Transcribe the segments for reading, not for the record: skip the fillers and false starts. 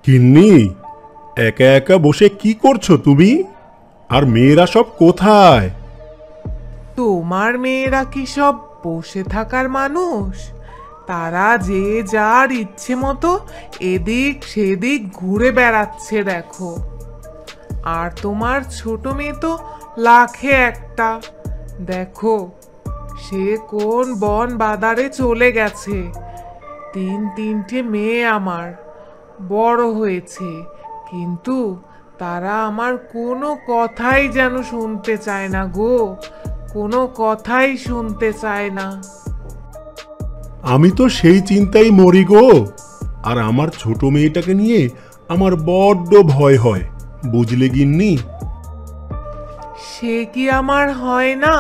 গিন্নি, একা একা বসে কি করছো তুমি? আর মেয়েরা সব কোথায়? তোমার মেয়েরা কি সব বসে থাকার মানুষ? তারা যে যার ইচ্ছে মতো এদিক সেদিক ঘুরে বেড়াচ্ছে দেখো। আর তোমার ছোট মেয়ে তো লাখে একটা। দেখো, সে কোন বন বাদারে চলে গেছে। তিনটে মেয়ে আমার বড় হয়েছে, কিন্তু তারা আমার কোনো কথাই যেন শুনতে চায় না গো, কোনো কথাই শুনতে চায় না। আমি তো সেই চিন্তাই মরি গো। আর আমার ছোট মেয়েটাকে নিয়ে আমার বড্ড ভয় হয়, বুঝলে গিন্নি? সে কি আমার হয় না?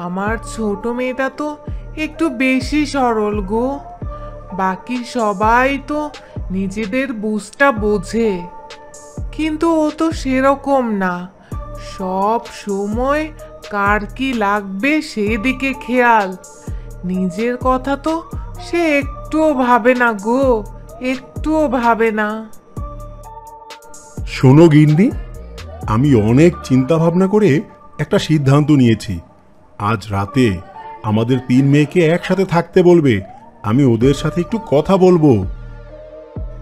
আমার ছোট মেয়েটা তো একটু বেশি সরল গো। বাকি সবাই তো নিজেদের বুঝটা বোঝে, কিন্তু ও তো সেরকম না। সব সময় কার কি লাগবে সেদিকে খেয়াল। নিজের কথা তো সে একটুও ভাবে না গো, একটুও ভাবে না। শোনো গিন্নি, আমি অনেক চিন্তা ভাবনা করে একটা সিদ্ধান্ত নিয়েছি। আজ রাতে আমাদের 3 মেয়েকে একসাথে থাকতে বলবে, আমি ওদের সাথে একটু কথা বলবো।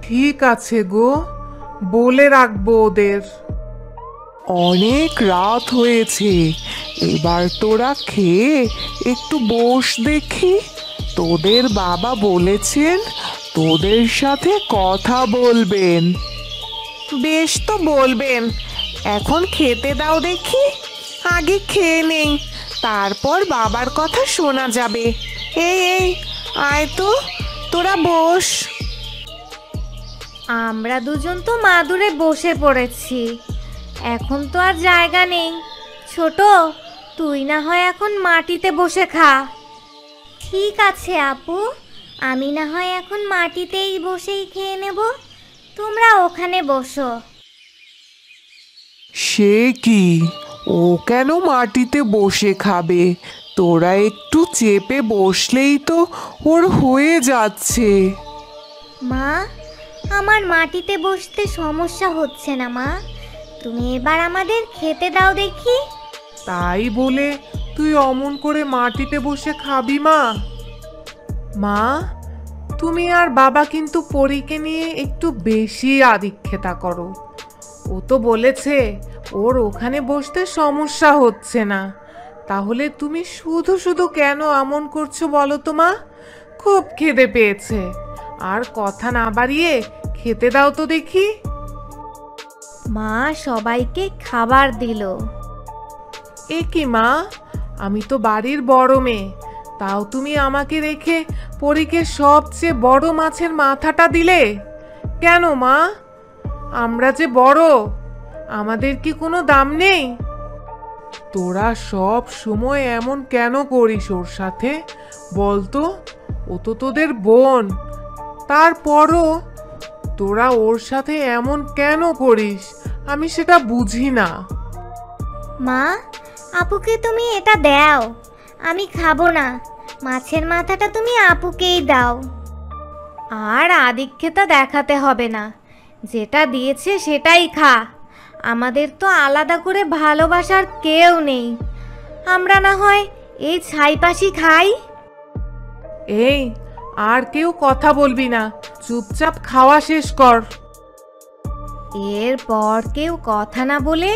ঠিক আছে গো, বলে রাখবো ওদের। অনেক রাত হয়েছে, এবার তোরা খেয়ে একটু বস দেখি। তোদের বাবা বলেছেন তোদের সাথে কথা বলবেন। বেশ তো বলবেন, এখন খেতে দাও দেখি। আগে খেয়ে নেই, তারপর বাবার কথা শোনা যাবে। এই আয় তো, তোরা বস। আমরা দুজন তো মাদুরে বসে পড়েছি, এখন তো আর জায়গা নেই। ছোট, তুই না হয় এখন মাটিতে বসে খা। ঠিক আছে আপু, আমি না হয় এখন মাটিতেই বসেই খেয়ে নেব, তোমরা ওখানে বসো। সে কি, ও কেন মাটিতে বসে খাবে? তোরা একটু চেপে বসলেই তো ওর হয়ে যাচ্ছে। মা, আমার মাটিতে বসতে সমস্যা হচ্ছে না মা, তুমি এবার আমাদের খেতে দাও দেখি। তাই বলে তুই অমন করে মাটিতে বসে খাবি মা? মা, তুমি আর বাবা কিন্তু পরীকে নিয়ে একটু বেশি আদিক্ষেতা করো। ও তো বলেছে ওর ওখানে বসতে সমস্যা হচ্ছে না, তাহলে তুমি শুধু শুধু কেন এমন করছো বলো তো মা? খুব খিদে পেয়েছে, আর কথা না বাড়িয়ে খেতে দাও তো দেখি। মা সবাইকে খাবার দিল। এ কি মা, আমি তো বাড়ির বড় মেয়ে, তাও তুমি আমাকে রেখে পরীকে সবচেয়ে বড় মাছের মাথাটা দিলে কেন মা? আমরা যে বড়, আমাদের কি কোনো দাম নেই? তোরা সব সময় এমন কেন করিস ওর সাথে বলতো? ও তো তোদের বোন, তারপরও তোরা ওর সাথে এমন কেন করিস আমি সেটা বুঝি না। মা, আপুকে তুমি এটা দাও, আমি খাবো না। মাছের মাথাটা তুমি আপুকেই দাও। আর আদিক্ষেতা দেখাতে হবে না, যেটা দিয়েছে সেটাই খা। আমাদের তো আলাদা করে ভালোবাসার কেউ নেই, আমরা না হয় এই ছাইপাশি খাই। এই, আর কেউ কথা বলবি না, চুপচাপ খাওয়া শেষ কর। এরপর কেউ কথা না বলে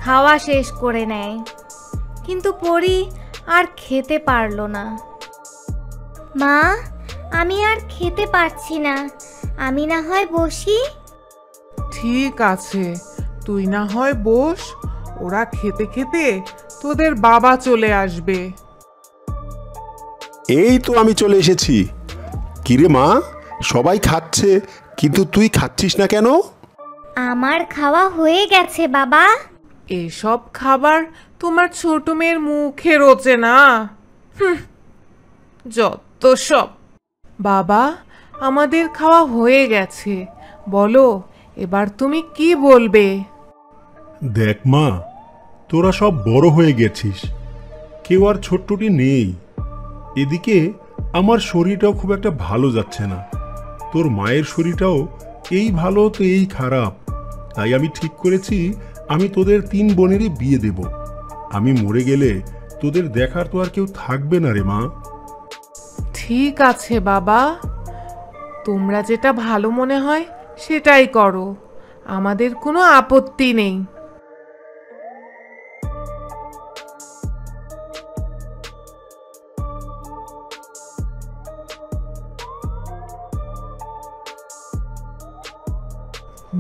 খাওয়া শেষ করে নেয়, কিন্তু পরি আর খেতে পারলো না। মা, আমি আর খেতে পারছি না, আমি না হয় বসি। ঠিক আছে, তুই না হয় বস, ওরা খেতে খেতে তোদের বাবা চলে আসবে। এই তো আমি চলে এসেছি। কিরে মা, সবাই খাচ্ছে কিন্তু তুই খাচ্ছিস না কেন? আমার খাওয়া হয়ে গেছে বাবা। এসব খাবার তোমার ছোট মেয়ের মুখে রোচে না। যত সব। বাবা, আমাদের খাওয়া হয়ে গেছে, বলো এবার তুমি কি বলবে? দেখ মা, তোরা সব বড় হয়ে গেছিস, কেউ আর ছোট্টটি নেই। এদিকে আমার শরীরটাও খুব একটা ভালো যাচ্ছে না, তোর মায়ের শরীরটাও এই ভালো তো এই খারাপ, তাই আমি ঠিক করেছি আমি তোদের 3 বোনেরই বিয়ে দেব। আমি মরে গেলে তোদের দেখার তো আর কেউ থাকবে না রে মা। ঠিক আছে বাবা, তোমরা যেটা ভালো মনে হয় সেটাই করো, আমাদের কোনো আপত্তি নেই।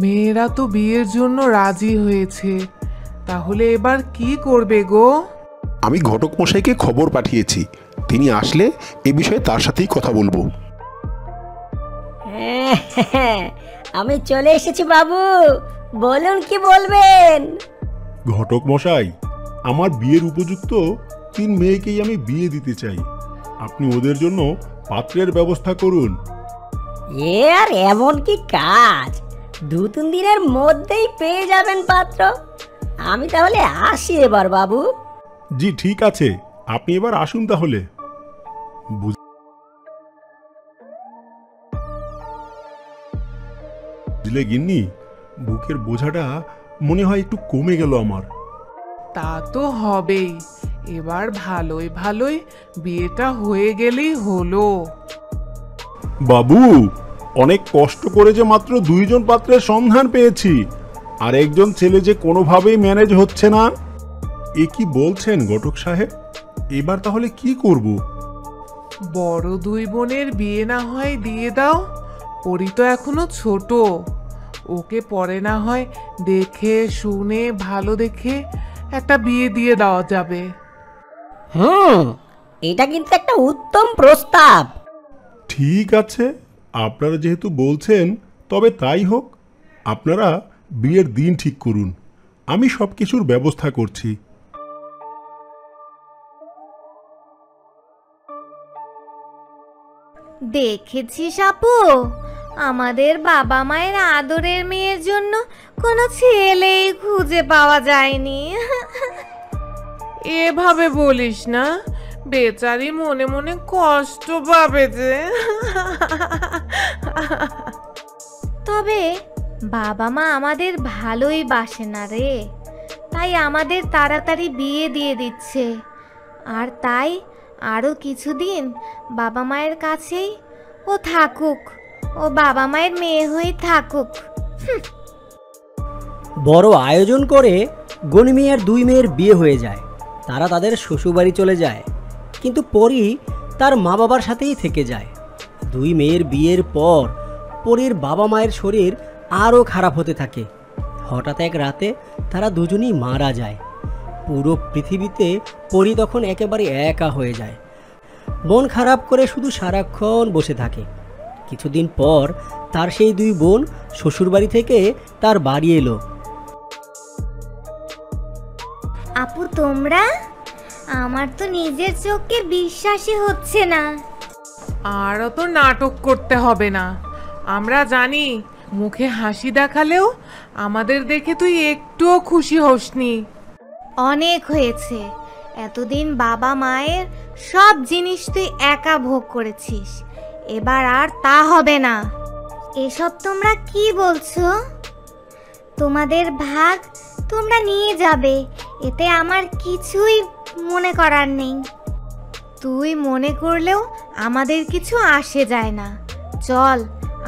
মেয়েরা তো বিয়ের জন্য রাজি হয়েছে, তাহলে এবার কি করবে গো? আমি ঘটক মশাইকে খবর পাঠিয়েছি, তিনি আসলে এ বিষয়ে তার সাথেই কথা বলবো। আমি চলে এসেছি বাবু, বলুন কি বলবেন। ঘটক মশাই, আমার বিয়ের উপযুক্ত 3 মেয়েকেই আমি বিয়ে দিতে চাই। আপনি ওদের জন্য পাত্রের ব্যবস্থা করুন। এ আর এমন কি কাজ, 2-3 দিনের মধ্যেই পেয়ে যাবেন পাত্র। আমি তাহলে আসি এবার বাবু। জি ঠিক আছে, আপনি এবার আসুন তাহলে। বুঝলে গিন্নি, বুকের বোঝাটা মনে হয় একটু কমে গেল আমার। তা তো হবেই, এবার ভালোই ভালোই বিয়েটা হয়ে গেলেই হলো। বাবু, অনেক কষ্ট করে যে মাত্র 2 জন পাত্রের সন্ধান পেয়েছি, আর একজন ছেলে যে কোনোভাবেই ম্যানেজ হচ্ছে না। এ কি বলছেন ঘটক সাহেব? এবার তাহলে কি করব? বড় 2 বোনের বিয়ে না হয় দিয়ে দাও, পরি তো এখনো ছোট, ওকে পরে না হয় দেখে শুনে ভালো দেখে একটা বিয়ে দিয়ে দেওয়া যাবে। এটা কিন্তু একটা উত্তম প্রস্তাব। ঠিক আছে, আপনারা যেহেতু বলছেন তবে তাই হোক। আপনারা বিয়ের দিন ঠিক করুন, আমি সব কিছুর ব্যবস্থা করছি। দেখেছিস আপু, আমাদের বাবা মায়ের আদরের মেয়ের জন্য কোনো ছেলেই খুঁজে পাওয়া যায়নি। এভাবে বলিস না, বেচারি মনে মনে কষ্ট পাবে যে। তবে বাবা মা আমাদের ভালোই বাসে না রে, তাই আমাদের তাড়াতাড়ি বিয়ে দিয়ে দিচ্ছে। আর তাই আরও কিছুদিন বাবা মায়ের কাছেই ও থাকুক, ও বাবা মায়ের মেয়ে হয়ে থাকুক। বড় আয়োজন করে গনিমি আর 2 মেয়ের বিয়ে হয়ে যায়। তারা তাদের শ্বশুরবাড়ি চলে যায়, কিন্তু পরি তার মা বাবার সাথেই থেকে যায়। 2 মেয়ের বিয়ের পর পরির বাবা মায়ের শরীর আরও খারাপ হতে থাকে। হঠাৎ এক রাতে তারা দুজনেই মারা যায়। পুরো পৃথিবীতে পরি তখন একেবারে একা হয়ে যায়। মন খারাপ করে শুধু সারাক্ষণ বসে থাকে। কিছুদিন পর তার সেই 2 বোন শ্বশুরবাড়ি থেকে তার বাড়ি এলো। আপু তোমরা, আমার তো নিজের চোখে বিশ্বাসই হচ্ছে না। আর অত নাটক করতে হবে না, আমরা জানি মুখে হাসি দেখালেও আমাদের দেখে তুই একটুও খুশি হসনি। অনেক হয়েছে, এতদিন বাবা মায়ের সব জিনিস তুই একা ভোগ করেছিস, এবার আর তা হবে না। এসব তোমরা কি বলছো? তোমাদের ভাগ তোমরা নিয়ে যাবে, এতে আমার কিছুই মনে করার নেই। তুই মনে করলেও আমাদের কিছু আসে যায় না। চল,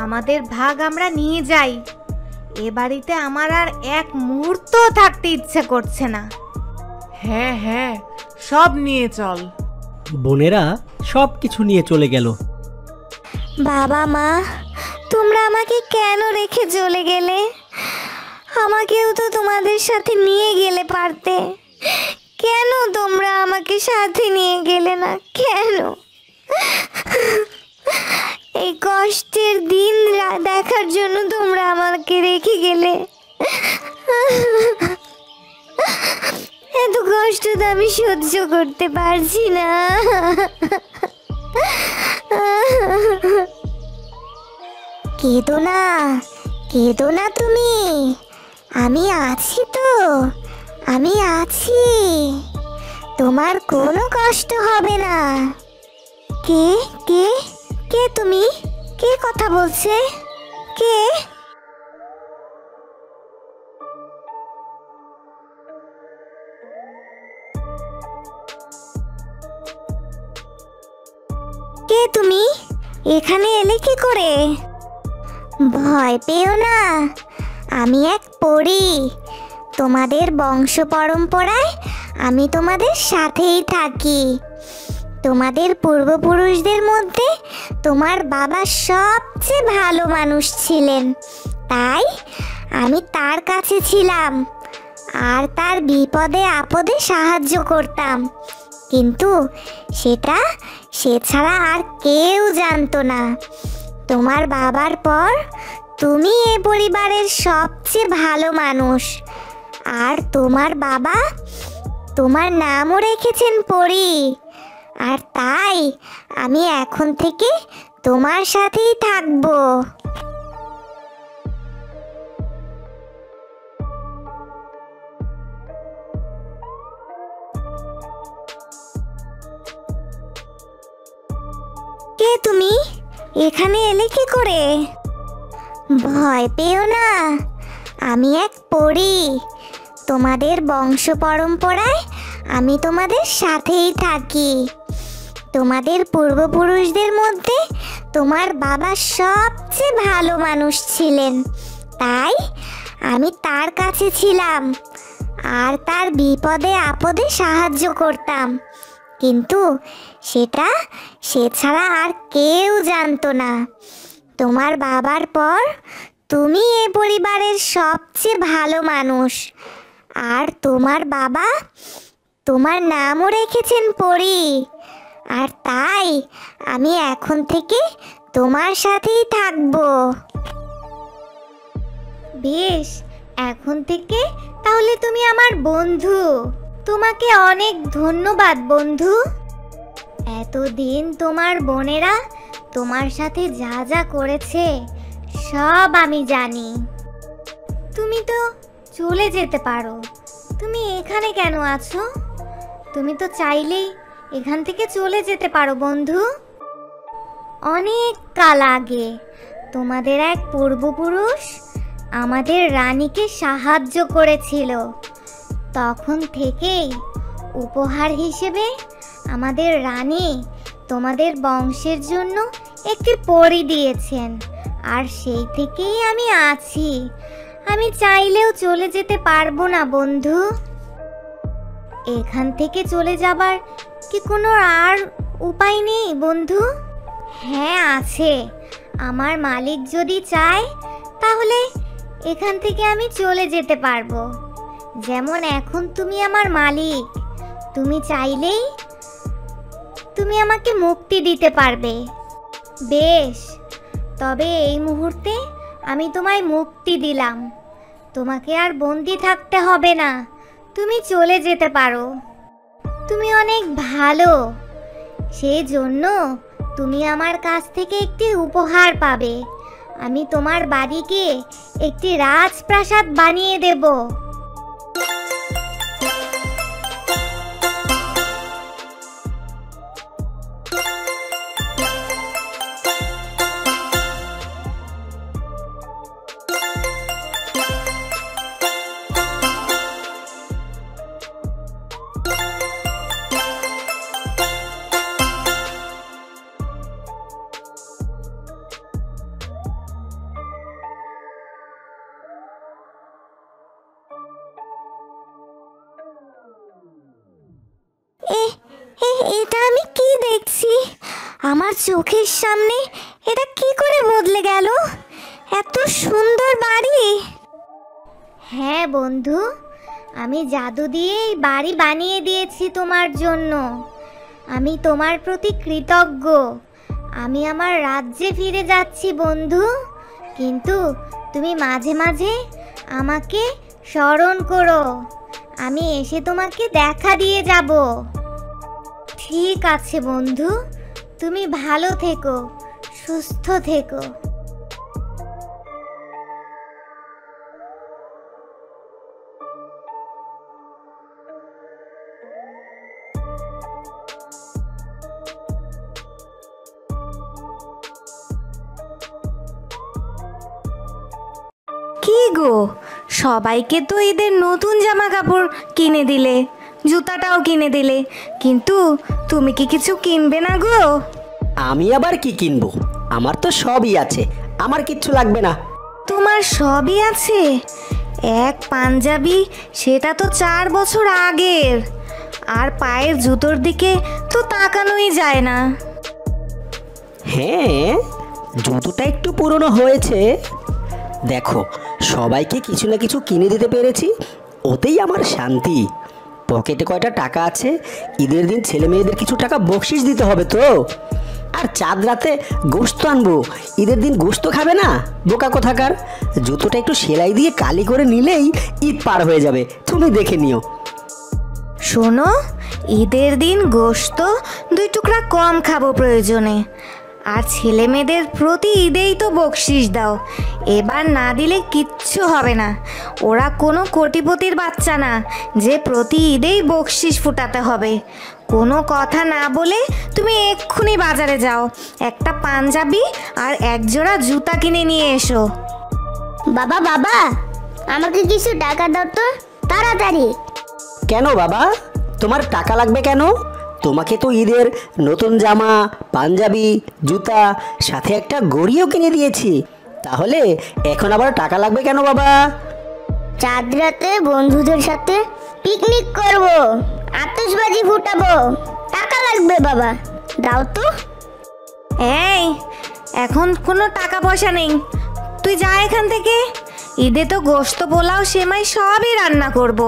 আমাদের ভাগ আমরা নিয়ে যাই। এ বাড়িতে আমার আর এক মুহূর্ত থাকতে ইচ্ছে করছে না। হ্যাঁ হ্যাঁ, সব নিয়ে চল। বোনেরা সব কিছু নিয়ে চলে গেল। বাবা মা, তোমরা আমাকে কেন রেখে চলে গেলে? আমাকেও তো তোমাদের সাথে নিয়ে গেলে পারতে। কেন তোমরা আমাকে সাথে নিয়ে গেলে না? কেন এই কষ্টের দিন দেখার জন্য তোমরা আমাকে রেখে গেলে? এত কষ্ট তো আমি সহ্য করতে পারছি না। কেঁদো না, কেঁদো না তুমি, আমি আছি তো, আমি আছি, তোমার কোনো কষ্ট হবে না। কে কে কে তুমি? কে কথা বলছে? কে? এখানে এলে কি করে? ভয় পেও না, আমি এক পরী। তোমাদের বংশ পরম্পরায় আমি তোমাদের সাথেই থাকি। তোমাদের পূর্বপুরুষদের মধ্যে তোমার বাবা সবচেয়ে ভালো মানুষ ছিলেন, তাই আমি তার কাছে ছিলাম আর তার বিপদে আপদে সাহায্য করতাম। কিন্তু সেটা সে ছাড়া আর কেউ জানতো না। তোমার বাবার পর তুমি এ পরিবারের সবচেয়ে ভালো মানুষ। আর তোমার বাবা তোমার নামও রেখেছেন পরী। আর তাই আমি এখন থেকে তোমার সাথেই থাকবো। কে তুমি? এখানে এলে কি করে? ভয় পেও না, আমি এক পরী। তোমাদের বংশ পরম্পরায় আমি তোমাদের সাথেই থাকি। তোমাদের পূর্বপুরুষদের মধ্যে তোমার বাবা সবচেয়ে ভালো মানুষ ছিলেন, তাই আমি তার কাছে ছিলাম আর তার বিপদে আপদে সাহায্য করতাম। কিন্তু সেটা সে ছাড়া আর কেউ জানতো না। তোমার বাবার পর তুমি এ পরিবারের সবচেয়ে ভালো মানুষ। আর তোমার বাবা তোমার নামও রেখেছেন পরী। আর তাই আমি এখন থেকে তোমার সাথেই থাকবো। বেশ, এখন থেকে তাহলে তুমি আমার বন্ধু। তোমাকে অনেক ধন্যবাদ বন্ধু। এতদিন তোমার বোনেরা তোমার সাথে যা যা করেছে সব আমি জানি। তুমি তো চলে যেতে পারো। তুমি এখানে কেন আছো? তুমি তো চাইলেই এখান থেকে চলে যেতে পারো বন্ধু। অনেক কাল আগে তোমাদের এক পূর্বপুরুষ আমাদের রানীকে সাহায্য করেছিল। তখন থেকেই উপহার হিসেবে আমাদের রানী তোমাদের বংশের জন্য একটি পরী দিয়েছেন। আর সেই থেকেই আমি আছি। আমি চাইলেও চলে যেতে পারবো না বন্ধু। এখান থেকে চলে যাবার কি কোনো আর উপায় নেই বন্ধু? হ্যাঁ আছে। আমার মালিক যদি চায় তাহলে এখান থেকে আমি চলে যেতে পারবো। যেমন এখন তুমি আমার মালিক, তুমি চাইলেই তুমি আমাকে মুক্তি দিতে পারবে। বেশ, তবে এই মুহূর্তে আমি তোমায় মুক্তি দিলাম। তোমাকে আর বন্দি থাকতে হবে না, তুমি চলে যেতে পারো। তুমি অনেক ভালো, সেই জন্য তুমি আমার কাছ থেকে একটি উপহার পাবে। আমি তোমার বাড়িকে একটি রাজপ্রাসাদ বানিয়ে দেব। এটা আমি কি দেখছি? আমার চোখের সামনে এটা কি করে বদলে গেল? এত সুন্দর বাড়ি। হ্যাঁ বন্ধু, আমি জাদু দিয়ে এই বাড়ি বানিয়ে দিয়েছি তোমার জন্য। আমি তোমার প্রতি কৃতজ্ঞ। আমি আমার রাজ্যে ফিরে যাচ্ছি বন্ধু, কিন্তু তুমি মাঝে মাঝে আমাকে স্মরণ করো। আমি এসে তোমাকে দেখা দিয়ে যাব। ঠিক আছে বন্ধু, তুমি ভালো থেকো, সুস্থ থেকো। কি গো, সবাইকে তো ঈদের নতুন জামা কাপড় কিনে দিলে, জুতাটাও কিনে দিলে, কিন্তু তুমি কি কিছু কিনবে না গো? আমি আবার কি কিনবো? আমার তো সবই আছে, আমার কিচ্ছু লাগবে না। তোমার সবই আছে? এক পাঞ্জাবি, সেটা তো 4 বছর আগের। আর পায়ের জুতোর দিকে তো তাকানোই যায় না। হ্যাঁ, জুতোটা একটু পুরনো হয়েছে। দেখো, সবাইকে কিছু না কিছু কিনে দিতে পেরেছি, ওতেই আমার শান্তি। পকেটে কয়টা টাকা আছে, ঈদের দিন ছেলে মেয়েদের কিছু টাকা বকশিস দিতে হবে তো। আর চাঁদ রাতে গোস্ত আনবো, ঈদের দিন গোস্ত খাবে না বোকা কোথাকার। জুতোটা একটু সেলাই দিয়ে কালি করে নিলেই ঈদ পার হয়ে যাবে, তুমি দেখে নিও। শোনো, ঈদের দিন গোশত 2 টুকরা কম খাবো প্রয়োজনে। আর ছেলে মেয়েদের প্রতি ঈদেই তো বকশিস দাও, এবার না দিলে কিচ্ছু হবে না। ওরা কোনো কোটিপতির বাচ্চা না যে প্রতি ঈদেই বকশিস ফুটাতে হবে। কোনো কথা না বলে তুমি এক্ষুনি বাজারে যাও, একটা পাঞ্জাবি আর 1 জোড়া জুতা কিনে নিয়ে এসো। বাবা বাবা, আমাকে কিছু টাকা দাও তো তাড়াতাড়ি। কেন বাবা, তোমার টাকা লাগবে কেন? তোমাকে তো ঈদের নতুন জামা, পাঞ্জাবি, জুতা, সাথে একটা ঘড়িও কিনে দিয়েছি, তাহলে এখন আবার টাকা লাগবে কেন বাবা? চাঁদ রাতে বন্ধুদের সাথে পিকনিক করব, আতশবাজি ফুটাবো, টাকা লাগবে বাবা, দাও তো। এই, এখন কোনো টাকা পয়সা নেই, তুই যা এখান থেকে। ঈদে তো গোশত, পোলাও, সেমাই সবই রান্না করব।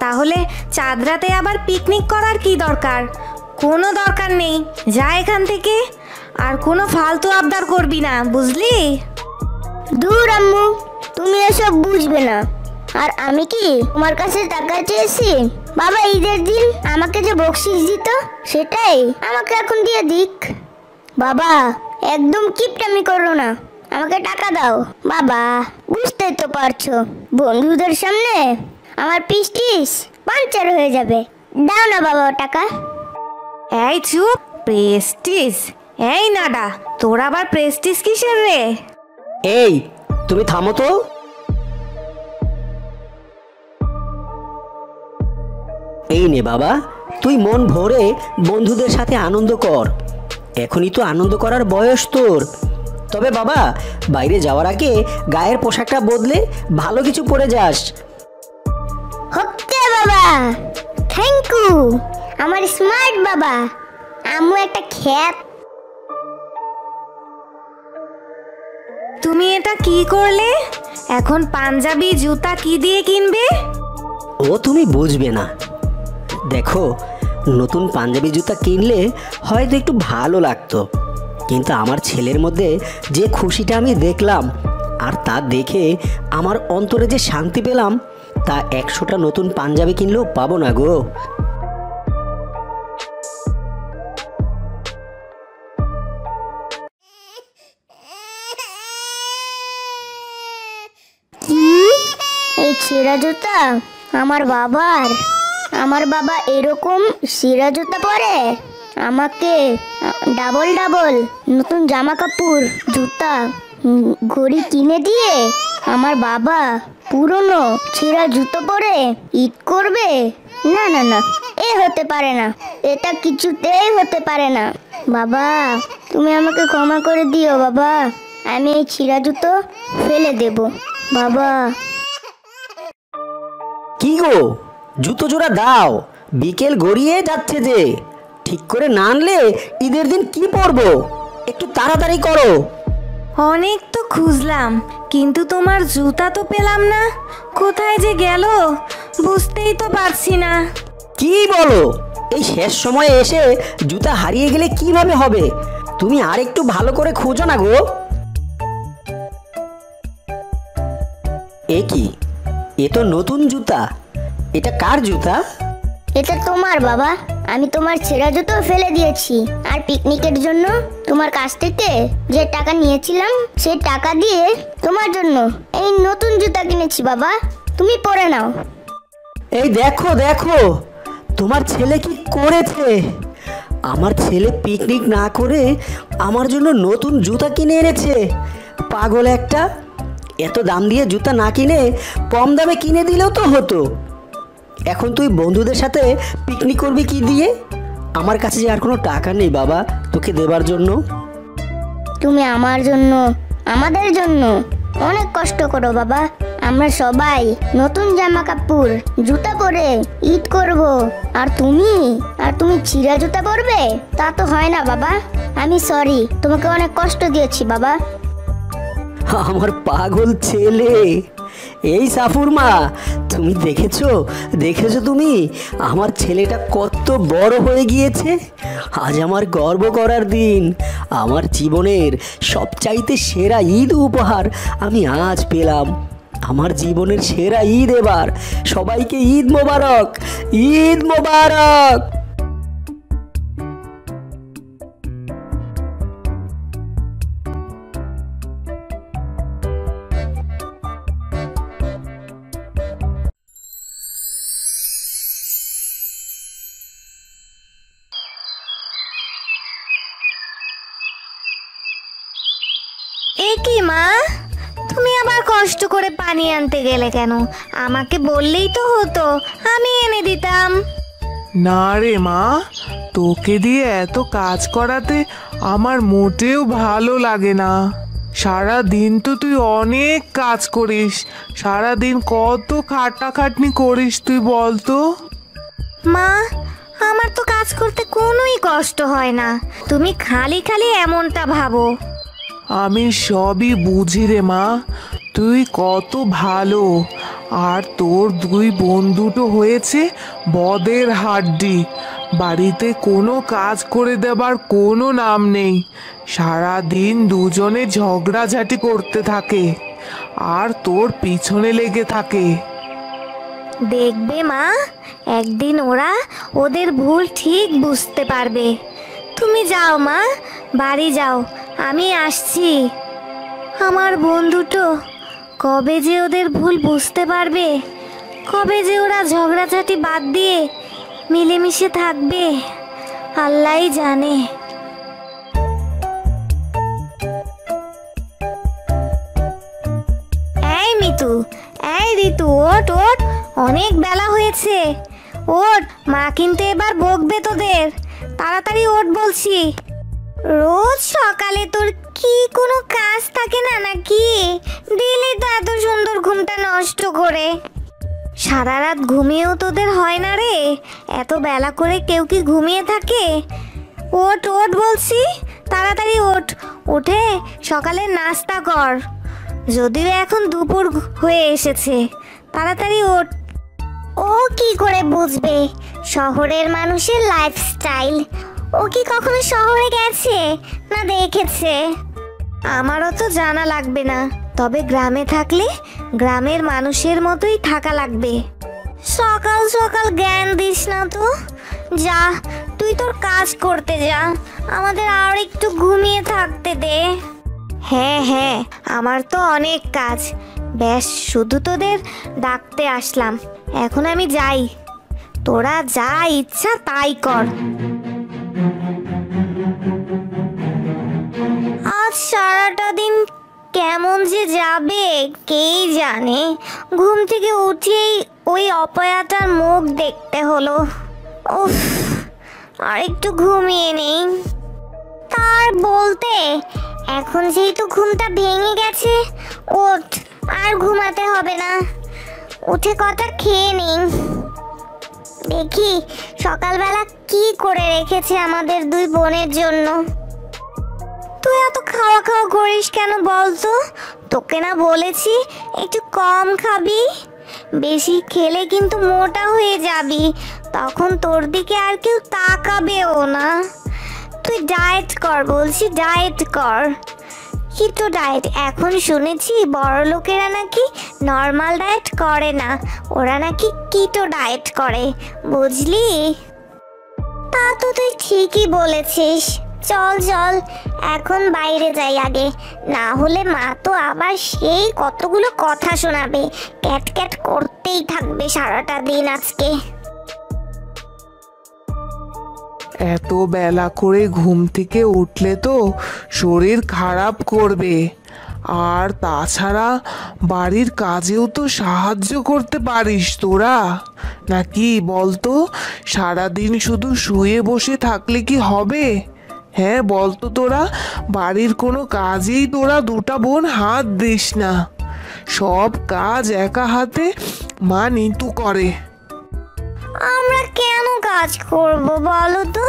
তাহলে চাঁদ রাতে আবার পিকনিক করার কি দরকার? কোনো দরকার নেই, যা এখান থেকে। আর কোনো ফালতু আবদার করবি না, বুঝলি? দূর আম্মু, তুমি এসব বুঝবে না। আর আমি কি তোমার কাছে টাকা চেয়েছি? বাবা ঈদের দিন আমাকে যে বকশিস দিত সেটাই আমাকে এখন দিয়ে দিক। বাবা একদম কিপটামি করো না, আমাকে টাকা দাও। বাবা বুঝতেই তো পারছো, বন্ধুদের সামনে আমার পিস্টিস পাঞ্চার হয়ে যাবে। দাও না বাবা টাকা। এই চুপ, প্রেস্টিজ? এই নাডা, তোর আবার প্রেস্টিজ কিসের রে? এই, তুমি থামো তো। এই নে বাবা, তুই মন ভরে বন্ধুদের সাথে আনন্দ কর, এখনই তো আনন্দ করার বয়স তোর। তবে বাবা, বাইরে যাওয়ার আগে গায়ের পোশাকটা বদলে ভালো কিছু পরে যাস। ওকে বাবা, থ্যাংক ইউ আমার স্মার্ট বাবা। আম্মু একটা খ্যাত। তুমি এটা কি করলে? এখন পাঞ্জাবি, জুতা কি দিয়ে কিনবে? ও তুমি বুঝবে না। দেখো, নতুন পাঞ্জাবি জুতা কিনলে হয়তো একটু ভালো লাগতো, কিন্তু আমার ছেলের মধ্যে যে খুশিটা আমি দেখলাম, আর তা দেখে আমার অন্তরে যে শান্তি পেলাম, তা 100টা নতুন পাঞ্জাবি কিনলেও পাবো না গো। কি এই ছেঁড়া জুতা আমার বাবার? আমার বাবা এরকম ছেঁড়া জুতা পরে? আমাকে ডাবল ডাবল নতুন জামা কাপড়, জুতা, ঘড়ি কিনে দিয়ে আমার বাবা পুরনো ছেঁড়া জুতো পরে ঈদ করবে? না না না, এ হতে পারে না, এটা কিছুতেই হতে পারে না। বাবা তুমি আমাকে ক্ষমা করে দিও বাবা, আমি এই ছেঁড়া জুতো ফেলে দেব বাবা। কি গো, জুতো জোড়া দাও, বিকেল গড়িয়ে যাচ্ছে যে। ঠিক করে না আনলে ঈদের দিন কি পরবো? একটু তাড়াতাড়ি করো। অনেক তো খুঁজলাম, কিন্তু তোমার জুতা তো পেলাম না। কোথায় যে গেল বুঝতেই তো পারছি না। কি বলো? এই শেষ সময়ে এসে জুতা হারিয়ে গেলে কিভাবে হবে? তুমি আর একটু ভালো করে খোঁজো না গো। এ কি, এ তো নতুন জুতা। এটা কার জুতা? এটা তোমার বাবা, আমি তোমার ছেঁড়া জুতো ফেলে দিয়েছি। আর পিকনিকের জন্য তোমার কাছ থেকে যে টাকা নিয়েছিলাম সেই টাকা দিয়ে তোমার জন্য এই নতুন জুতা কিনেছি বাবা, তুমি পরে নাও। এই দেখো দেখো, তোমার ছেলে কি করেছে। আমার ছেলে পিকনিক না করে আমার জন্য নতুন জুতা কিনে এনেছে। পাগল একটা। এত দাম দিয়ে জুতা না কিনে কম দামে কিনে দিলেও তো হতো। এখন তুই বন্ধুদের সাথে পিকনিক করবি কি দিয়ে? আমার কাছে যে আর কোনো টাকা নেই বাবা তোকে দেবার জন্য। তুমি আমার জন্য, আমাদের জন্য অনেক কষ্ট করো বাবা। আমরা সবাই নতুন জামা কাপড় জুতা পরে ঈদ করব, আর তুমি ছিঁড়া জুতা পরবে? তা তো হয় না বাবা। আমি সরি, তোমাকে অনেক কষ্ট দিয়েছি বাবা। আমার পাগল ছেলে। এই সাফুর মা, তুমি দেখেছো তুমি আমার ছেলেটা কত বড় হয়ে গিয়েছে। আজ আমার গর্ব করার দিন। আমার জীবনের সবচাইতে সেরা ঈদ উপহার আমি আজ পেলাম। আমার জীবনের সেরা ঈদ এবার। সবাইকে ঈদ মোবারক, ঈদ মোবারক। এ কি মা, তুমি আবার কষ্ট করে পানি আনতে গেলে কেন? আমাকে বললেই তো হতো, আমি এনে দিতাম। না রে মা, তোকে দিয়ে এত কাজ করাতে আমার মোটেও ভালো লাগে না। সারা দিন তো তুই অনেক কাজ করিস, সারা দিন কত খাটাখাটনি করিস তুই বল তো। মা, আমার তো কাজ করতে কোনোই কষ্ট হয় না, তুমি খালি খালি এমনটা ভাবো। আমি সবই বুঝি রে মা, তুই কত ভালো। আর তোর দুই বন্ধুটো হয়েছে বদের হাড্ডি। বাড়িতে কোনো কাজ করে দেবার কোনো নাম নেই, সারা দিন দুজনে ঝগড়াঝাটি করতে থাকে আর তোর পিছনে লেগে থাকে। দেখবে মা, একদিন ওরা ওদের ভুল ঠিক বুঝতে পারবে। তুমি যাও মা, বাড়ি যাও, আমি আসছি। আমার বন্ধুটো কবে যে ওদের ভুল বুঝতে পারবে, কবে যে ওরা ঝগড়াঝাটি বাদ দিয়ে মিলেমিশে থাকবে, আল্লাহই জানে। এই মিতু, এই ঋতু, ওঠ ওঠ, অনেক বেলা হয়েছে, ওঠ, মা কিন্তু এবার বকবে তোদের। তাড়াতাড়ি ওঠ বলছি। রোজ সকালে তোর কি কোনো কাজ থাকে না নাকি? দিলি তো এত সুন্দর ঘুমটা নষ্ট করে। সারা রাত ঘুমিয়েও তোদের হয় না রে? এত বেলা করে কেউ কি ঘুমিয়ে থাকে? ওঠ ওঠ বলছি, তাড়াতাড়ি ওঠ, উঠে সকালে নাস্তা কর। যদিও এখন দুপুর হয়ে এসেছে, তাড়াতাড়ি ওঠ। ও কি করে বুঝবে শহরের মানুষের লাইফস্টাইল? ও কি কখনো শহরে গেছে না দেখেছে? আমারও তো জানা লাগবে না, তবে গ্রামে থাকলে গ্রামের মানুষের মতোই থাকা লাগবে। সকাল সকাল জ্ঞান দিস না তো, যা তুই তোর কাজ করতে যা, আমাদের আর একটু ঘুমিয়ে থাকতে দে। হ্যাঁ হ্যাঁ, আমার তো অনেক কাজ, ব্যাস শুধু তোদের ডাকতে আসলাম। এখন আমি যাই, তোরা যা ইচ্ছা তাই কর। আজ সারাটা দিন কেমন যে যাবে কেই জানে। ঘুম থেকে উঠেই ওই অপয়াটার মুখ দেখতে হলো। উফ, আর একটু ঘুমিয়ে নেই। তার বলতে এখন যেহেতু ঘুমটা ভেঙে গেছে, ওঠ, আর ঘুমাতে হবে না, উঠে কটা খেয়ে নিই। দেখি সকালবেলা কি করে রেখেছে আমাদের দুই বোনের জন্য। তুই এত খাওয়া খাওয়া করিস কেন বলতো? তোকে না বলেছি একটু কম খাবি? বেশি খেলে কিন্তু মোটা হয়ে যাবি, তখন তোর দিকে আর কেউ তাকাবেও না। তুই ডায়েট কর বলছি, ডায়েট কর। Keto diet. এখন শুনেছি বড় লোকেরা নাকি নর্মাল ডায়েট করে না, ওরা নাকি কিটো ডায়েট করে, বুঝলি? তা তো তুই ঠিকই বলেছিস। চল চল, এখন বাইরে যাই আগে, না হলে মা তো আবার সেই কতগুলো কথা শোনাবে, ক্যাট ক্যাট করতেই থাকবে সারাটা দিন আজকে। এত বেলা করে ঘুম থেকে উঠলে তো শরীর খারাপ করবে, আর তাছাড়া বাড়ির কাজেও তো সাহায্য করতে পারিস তোরা, নাকি বলতো? সারাদিন শুধু শুয়ে বসে থাকলে কি হবে? হ্যাঁ বল তো তোরা, বাড়ির কোনো কাজেই তোরা দুটা বোন হাত দিস না। সব কাজ একা হাতে মা নিতু করে। আমরা কেন কাজ করব বলো তো?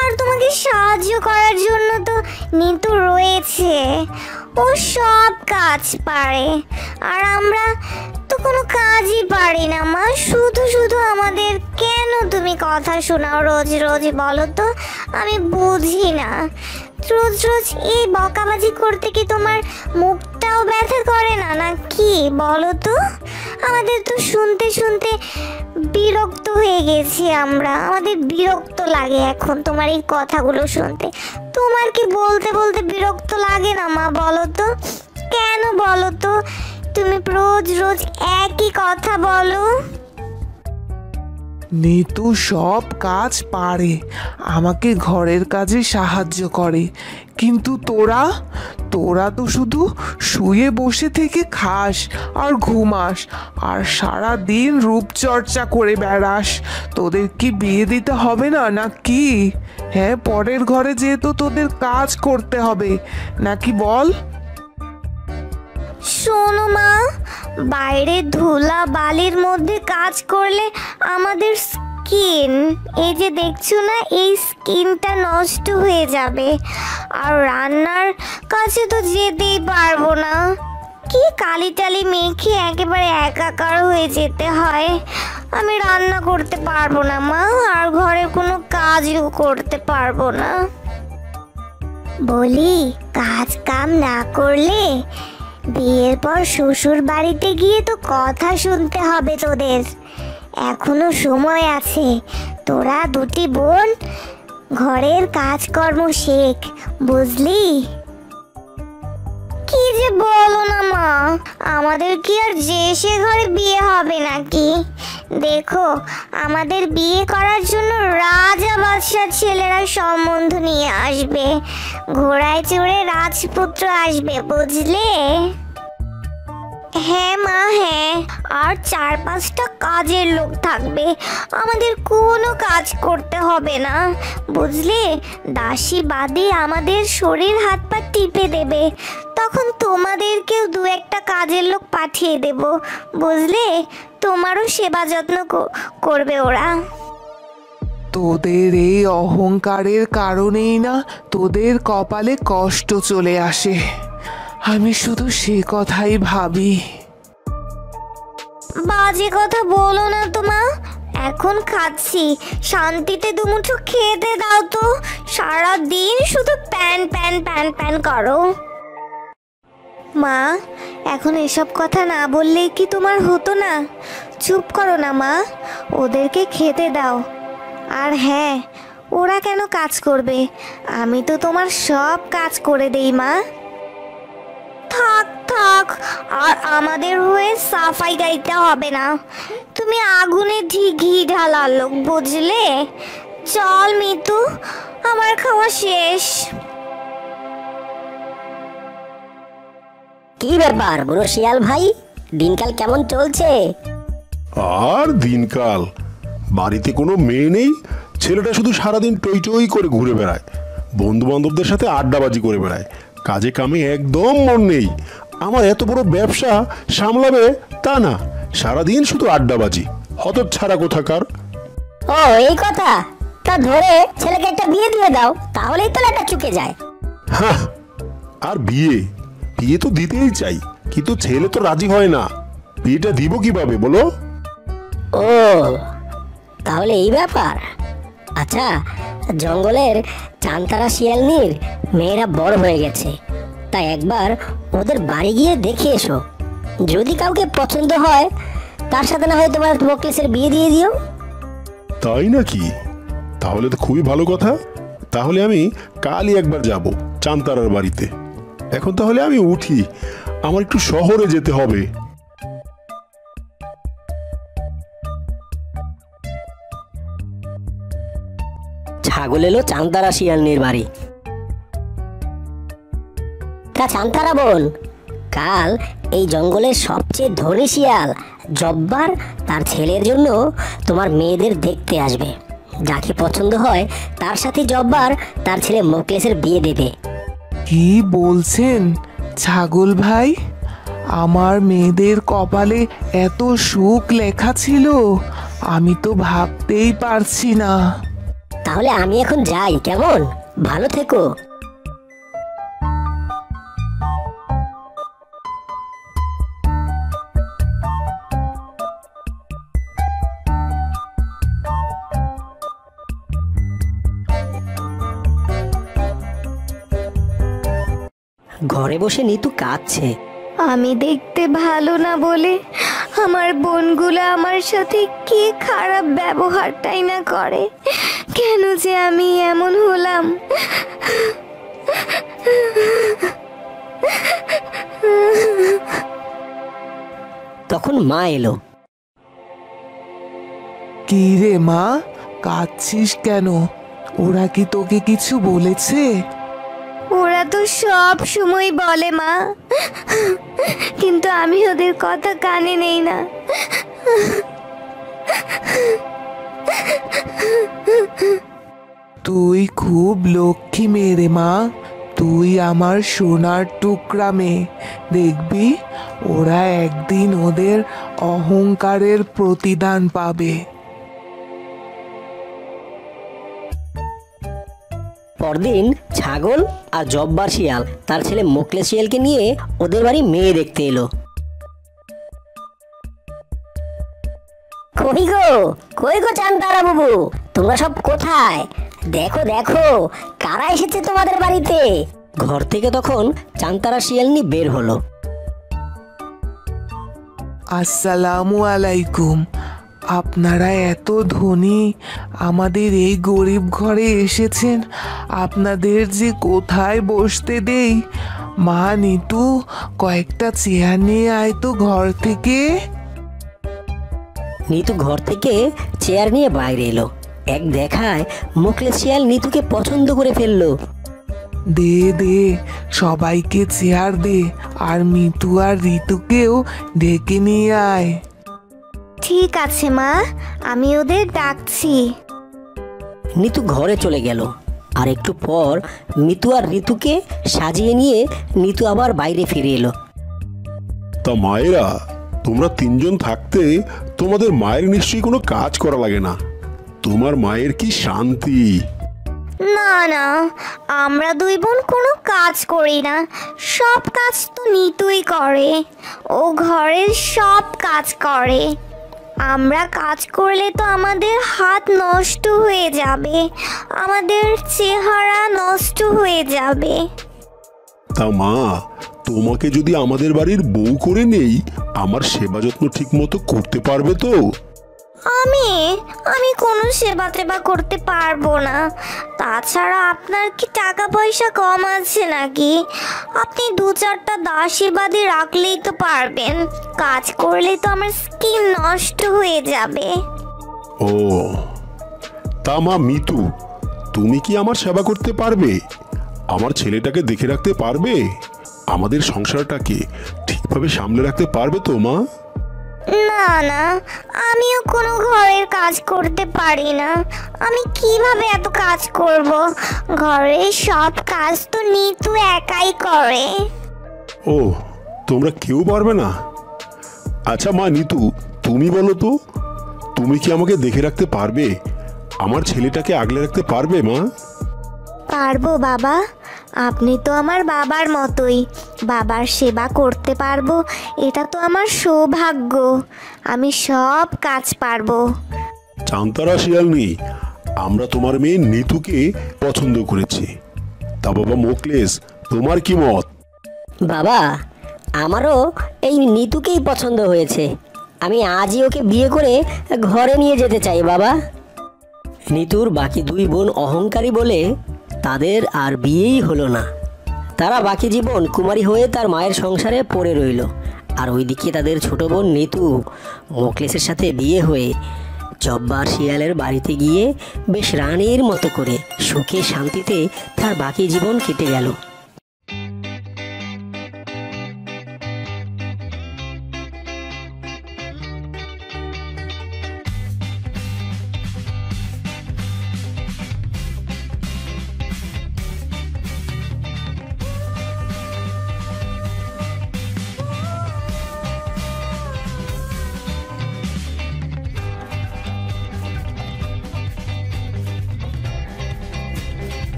আর তোমাকে সাহায্য করার জন্য তো নিতু রয়েছে, ও সব কাজ পারে। আর আমরা তো কোনো কাজই পারি না মা, শুধু শুধু আমাদের কেন তুমি কথা শোনাও রোজ রোজ বলো তো? আমি বুঝি না, রোজ রোজ এই বকাবাজি করতে কি তোমার মুখটাও ব্যথা করে না নাকি বলো তো? আমাদের তো শুনতে শুনতে বিরক্ত হয়ে গেছি আমরা, আমাদের বিরক্ত লাগে এখন তোমার এই কথাগুলো শুনতে। তোমার কি বলতে বলতে বিরক্ত লাগে না মা বলো তো? কেন বলো তো তুমি রোজ রোজ একই কথা বলো? নিতু সব কাজ পারে, আমাকে ঘরের কাজে সাহায্য করে, কিন্তু তোরা তোরা তো শুধু শুয়ে বসে থেকে খাস আর ঘুমাস আর সারা দিন রূপচর্চা করে বেড়াস। তোদের কি বিয়ে দিতে হবে না নাকি? হ্যাঁ, পরের ঘরে যেহেতু তোদের কাজ করতে হবে নাকি বল? শোনো মা, বাইরে ধুলা বালির মধ্যে কাজ করলে আমাদের স্কিন, এই যে দেখছো না, এই স্কিনটা নষ্ট হয়ে যাবে। আর রান্নার কাছে তো যেতেই পারবো না, কি কালি টালি মেখে একেবারে একাকার হয়ে যেতে হয়। আমি রান্না করতে পারবো না মা, আর ঘরের কোনো কাজও করতে পারবো না। বলি, কাজ কাম না করলে বিয়ের পর শ্বশুর বাড়িতে গিয়ে তো কথা শুনতে হবে তোদের। এখনো সময় আছে, তোরা দুটি বোন ঘরের কাজকর্ম শেখ, বুঝলি? কি যে বলো না মা, আমাদের কি আর যে সে ঘরে বিয়ে হবে নাকি? দেখো, আমাদের বিয়ে করার জন্য রাজা বাদশার ছেলেরা সম্বন্ধ নিয়ে আসবে, ঘোড়ায় চড়ে রাজপুত্র আসবে, বুঝলে? হ্যাঁ মা, হ্যাঁ, আর 4-5টা কাজের লোক থাকবে, আমাদের কোনো কাজ করতে হবে না, বুঝলে? দাসী বাদী আমাদের শরীর হাত পা টিপে দেবে, তখন তোমাদেরকেও 2-1টা কাজের লোক পাঠিয়ে দেব, বুঝলে? তোমারও সেবা যত্ন করবে ওরা। তোদের এই অহংকারের কারণেই না তোদের কপালে কষ্ট চলে আসে, আমি শুধু সে কথাই ভাবি। বাজে কথা বলো না তো মা, এখন খাচ্ছি, শান্তিতে দুমুঠো খেতে দাও তো, সারা দিন শুধু প্যান প্যান প্যান প্যান করো। মা, এখন এসব কথা না বললেই কি তোমার হতো না? চুপ করো না মা, ওদেরকে খেতে দাও। আর হ্যাঁ, ওরা কেন কাজ করবে? আমি তো তোমার সব কাজ করে দেই মা। থাক থাক, আর আমাদের হয়ে সাফাই গাইতে হবে না, তুমি আগুনে ঘি ঢালার লোক, বুঝলে? চল মিতু, আমার খাওয়া শেষ। কি ব্যাপার বুড়ো শিয়াল ভাই, দিনকাল কেমন চলছে? আর দিনকাল, বাড়িতে কোনো মেয়ে নেই, ছেলেটা শুধু সারাদিন টই টই করে ঘুরে বেড়ায়, বন্ধু বান্ধবদের সাথে আড্ডাবাজি করে বেড়ায়, কাজে কামে একদম মন নেই। আমার এত বড় ব্যবসা সামলাবে তা না, সারাদিন শুধু আড্ডাবাজি, হতচ্ছাড়া কোথাকার। ও এই কথা, তা ধরে ছেলেকে একটা বিয়ে দিয়ে দাও, তাহলেই তো একটা চুকে যায়। হ্যাঁ, আর বিয়ে বিয়ে তো দিতেই চাই, কিন্তু ছেলে তো রাজি হয় না, বিয়েটা দিব কিভাবে বলো? ও তাহলে এই ব্যাপার। আচ্ছা, জঙ্গলের চান্তারা শিয়ালনির মেয়েরা বড় হয়ে গেছে, তাই একবার ওদের বাড়ি গিয়ে দেখে এসো, যদি কাউকে পছন্দ হয় তার সাথে না হয় তোমার বকলেসের বিয়ে দিয়ে দিও। তাই নাকি? তাহলে তো খুবই ভালো কথা, তাহলে আমি কালই একবার যাব চান্তারার বাড়িতে। এখন তাহলে আমি উঠি, আমার একটু শহরে যেতে হবে। ছাগল এলো চান্তারা শিয়ালনির বাড়ি। তা চান্তারা বোন, কাল এই জঙ্গলের সবচেয়ে ধনী শিয়াল জব্বার তার ছেলের জন্য তোমার মেয়েদের দেখতে আসবে, যাকে পছন্দ হয় তার সাথে জব্বার তার ছেলে মোকলেসের বিয়ে দেবে। কি বলছেন ছাগল ভাই? আমার মেয়েদের কপালে এত সুখ লেখা ছিল, আমি তো ভাবতেই পারছি না। তাহলে আমি এখন যাই, কেমন? ভালো থেকো। ঘরে বসে নিতু কাঁদছে। আমি দেখতে ভালো না বলে আমার বোনগুলো আমার সাথে কি খারাপ ব্যবহারটাই না করে, কেন যে আমি এমন হলাম। তখন মা এলো। কি রে মা, কাঁদছিস কেন? ওরা কি তোকে কিছু বলেছে? ওরা তো সব সময় বলে মা, কিন্তু আমি ওদের কথা কানে নেই না। তুই খুব লক্ষ্মী মেয়ে রে মা, তুই আমার সোনার টুকরা মেয়ে। দেখবি ওরা একদিন ওদের অহংকারের প্রতিদান পাবে। পরদিন ছাগল আর জব্বার শিয়াল তার ছেলে মোকলেস শিয়ালকে নিয়ে ওদের বাড়ি মেয়ে দেখতে এলো। কই গো চান্তারা বাবু, তোমরা সব কোথায়? দেখো দেখো কারা এসেছে তোমাদের বাড়িতে। ঘর থেকে তখন চান্তারা শিয়ালনি বের হলো। আসসালামু আলাইকুম। আপনারা এত ধনী, আমাদের এই গরিব ঘরে এসেছেন, আপনাদের যে কোথায় বসতে দেই। মা নিতু, কয়েকটা চেয়ার নিয়ে আয় তো ঘর থেকে। নিতু ঘর থেকে চেয়ার নিয়ে বাইরে এলো। এক দেখায় মোকলেস শিয়াল নিতুকে পছন্দ করে ফেললো। দে দে, সবাইকে চেয়ার দে, আর মিতু আর ঋতুকেও ডেকে নিয়ে আয়। ঠিক আছে মা, আমি ওদের ডাকছি। নিতু ঘরে চলে গেল। আর একটু পর মিতু আর ঋতুকে সাজিয়ে নিয়ে নিতু আবার বাইরে ফিরে এলো। তা মায়েরা, তোমরা তিনজন থাকতে তোমাদের মায়ের নিশ্চয়ই কোনো কাজ করা লাগে না। তোমার মায়ের কি শান্তি। না না, আমরা দুই বোন কোনো কাজ করি না, সব কাজ তো নিতুই করে। ও ঘরের সব কাজ করে। আমরা কাজ করলে তো আমাদের হাত নষ্ট হয়ে যাবে, আমাদের চেহারা নষ্ট হয়ে যাবে। তা মা, তোমাকে যদি আমাদের বাড়ির বউ করে নেই, আমার সেবা যত্ন ঠিক মতো করতে পারবে তো? আমি কোনো সেবা টেবা করতে পারবো না। তাছাড়া আপনার কি টাকা পয়সা কম আছে নাকি? আপনি 2-4টা দাসী বাদী রাখলেই তো পারবেন। কাজ করলে তো আমার স্কিন নষ্ট হয়ে যাবে। ও, তা মা মিতু, তুমি কি আমার সেবা করতে পারবে? আমার ছেলেটাকে দেখে রাখতে পারবে? আমাদের সংসারটাকে ঠিকভাবে সামলে রাখতে পারবে তো মা? না না, আমিও কোনো ঘরের কাজ করতে পারি না। আমি কিভাবে এত কাজ করব? ঘরের সব কাজ তো নিতু একাই করে। ও, তোমরা কেউ পারবে না? আচ্ছা মা নিতু, তুমি বলো তো, তুমি কি আমাকে দেখে রাখতে পারবে? আমার ছেলেটাকে আগলে রাখতে পারবে মা? পারবো বাবা, আপনি তো আমার বাবার মতোই। বাবার সেবা করতে পারবো, এটা তো আমার সৌভাগ্য। আমি সব কাজ পারবো। চান্তারা শিয়ালনি, আমরা তোমার মেয়ে নিতুকে পছন্দ করেছি। তা বাবা মোকলেস, তোমার কি মত? বাবা, আমারও এই নিতুকেই পছন্দ হয়েছে। আমি আজই ওকে বিয়ে করে ঘরে নিয়ে যেতে চাই বাবা। নিতুর বাকি দুই বোন অহংকারী বলে তাদের আর বিয়েই হলো না। তারা বাকি জীবন কুমারী হয়ে তার মায়ের সংসারে পড়ে রইল। আর ওইদিকে তাদের ছোট বোন নিতু মোকলেসের সাথে বিয়ে হয়ে জব্বার শিয়ালের বাড়িতে গিয়ে বেশ রানীর মতো করে সুখে শান্তিতে তার বাকি জীবন কেটে গেল।